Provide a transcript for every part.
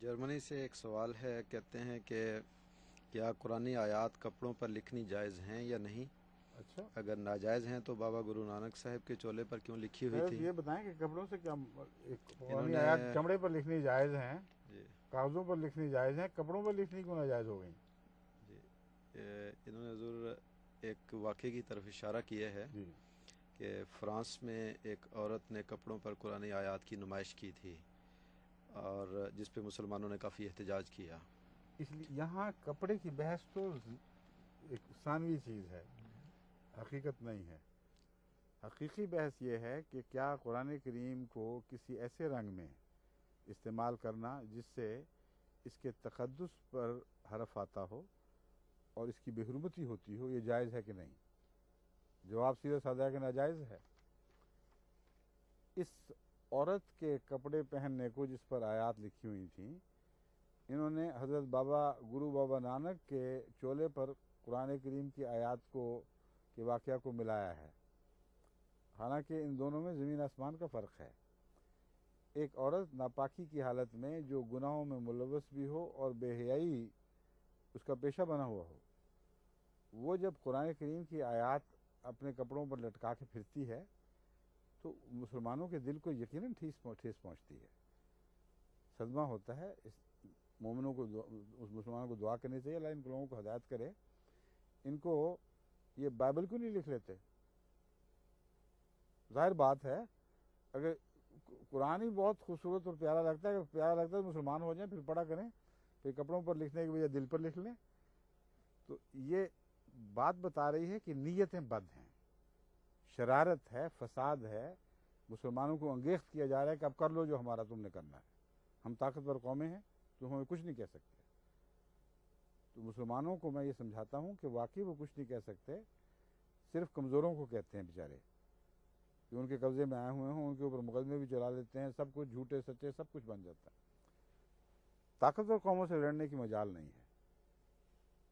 جرمنی سے ایک سوال ہے، کہتے ہیں کہ کیا قرآنی آیات کپڑوں پر لکھنی جائز ہیں یا نہیں؟ اچھا، اگر ناجائز ہیں تو بابا گرو نانک صاحب کے چولے پر کیوں لکھی ہوئی پہلے تو تھی؟ یہ بتائیں کہ کپڑوں سے کیا انہوں قرآنی نے آیات چمڑے پر لکھنی جائز ہیں، جی کاغذوں پر لکھنی جائز ہیں، کپڑوں پر لکھنی کیوں ناجائز ہو گئیں؟ جی انہوں نے حضور ایک واقعے کی طرف اشارہ کیا ہے جی، کہ فرانس میں ایک عورت نے کپڑوں پر قرآنی آیات کی نمائش کی تھی، اور جس پہ مسلمانوں نے کافی احتجاج کیا۔ اس لیے یہاں کپڑے کی بحث تو ایک ثانوی چیز ہے، حقیقت نہیں ہے۔ حقیقی بحث یہ ہے کہ کیا قرآن کریم کو کسی ایسے رنگ میں استعمال کرنا جس سے اس کے تقدس پر حرف آتا ہو اور اس کی بے حرمتی ہوتی ہو، یہ جائز ہے کہ نہیں؟ جواب سیدھا سادہ ہے کہ ناجائز ہے۔ اس عورت کے کپڑے پہننے کو جس پر آیات لکھی ہوئی تھیں، انہوں نے حضرت بابا گرو بابا نانک کے چولے پر قرآن کریم کی آیات کو کے واقعہ کو ملایا ہے، حالانکہ ان دونوں میں زمین آسمان کا فرق ہے۔ ایک عورت ناپاکی کی حالت میں جو گناہوں میں ملوث بھی ہو اور بے حیائی اس کا پیشہ بنا ہوا ہو، وہ جب قرآن کریم کی آیات اپنے کپڑوں پر لٹکا کے پھرتی ہے تو مسلمانوں کے دل کو یقیناً ٹھیس پہنچتی ہے، صدمہ ہوتا ہے۔ اس مومنوں کو اس مسلمانوں کو دعا کرنی چاہیے، اللہ ان لوگوں کو ہدایت کرے۔ ان کو یہ بائبل کیوں نہیں لکھ لیتے؟ ظاہر بات ہے، اگر قرآن ہی بہت خوبصورت اور پیارا لگتا ہے، اگر پیارا لگتا ہے تو مسلمان ہو جائیں، پھر پڑھا کریں، پھر کپڑوں پر لکھنے کے بجائے دل پر لکھ لیں۔ تو یہ بات بتا رہی ہے کہ نیتیں بد ہیں، شرارت ہے، فساد ہے، مسلمانوں کو انگیخت کیا جا رہا ہے کہ اب کر لو جو ہمارا تم نے کرنا ہے، ہم طاقتور قومیں ہیں، تم ہمیں کچھ نہیں کہہ سکتے۔ تو مسلمانوں کو میں یہ سمجھاتا ہوں کہ واقعی وہ کچھ نہیں کہہ سکتے، صرف کمزوروں کو کہتے ہیں بیچارے، جو ان کے قبضے میں آئے ہوئے ہوں، ان کے اوپر مقدمے بھی چلا لیتے ہیں، سب کچھ جھوٹے سچے سب کچھ بن جاتا ہے۔ طاقتور قوموں سے لڑنے کی مجال نہیں ہے۔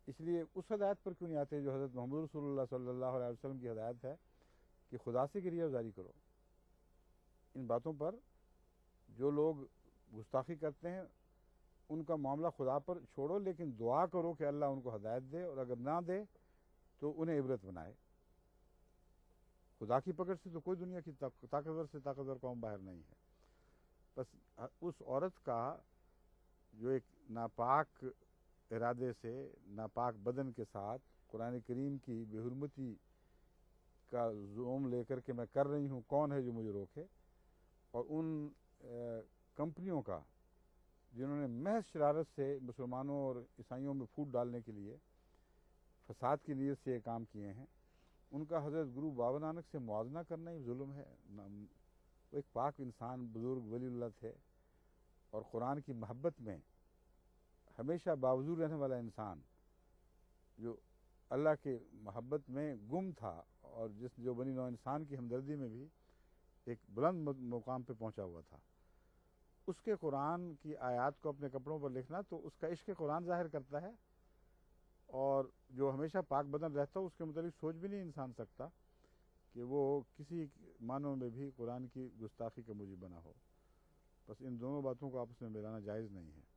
اس لیے اس ہدایت پر کیوں نہیں آتے جو حضرت محمد رسول اللہ صلی اللہ علیہ وسلم کی ہدایت ہے کہ خدا سے گریہ گزاری کرو۔ ان باتوں پر جو لوگ گستاخی کرتے ہیں ان کا معاملہ خدا پر چھوڑو، لیکن دعا کرو کہ اللہ ان کو ہدایت دے، اور اگر نہ دے تو انہیں عبرت بنائے۔ خدا کی پکڑ سے تو کوئی دنیا کی طاقتور سے طاقتور قوم باہر نہیں ہے۔ بس اس عورت کا جو ایک ناپاک ارادے سے، ناپاک بدن کے ساتھ قرآن کریم کی بے حرمتی کا زوم لے کر کے میں کر رہی ہوں، کون ہے جو مجھے روکے؟ اور ان کمپنیوں کا جنہوں نے محض شرارت سے مسلمانوں اور عیسائیوں میں پھوٹ ڈالنے کے لیے فساد کی نیت سے یہ کام کیے ہیں، ان کا حضرت گرو بابا نانک سے موازنہ کرنا ہی ظلم ہے۔ وہ ایک پاک انسان، بزرگ ولی اللہ تھے، اور قرآن کی محبت میں ہمیشہ باوجود رہنے والا انسان، جو اللہ کے محبت میں گم تھا، اور جو بنی نوع انسان کی ہمدردی میں بھی ایک بلند مقام پہ پہنچا ہوا تھا، اس کے قرآن کی آیات کو اپنے کپڑوں پر لکھنا تو اس کا عشق قرآن ظاہر کرتا ہے، اور جو ہمیشہ پاک بدن رہتا ہو اس کے متعلق سوچ بھی نہیں انسان سکتا کہ وہ کسی معنوں میں بھی قرآن کی گستاخی کا موجب بنا ہو۔ بس ان دونوں باتوں کو آپس میں ملانا جائز نہیں ہے۔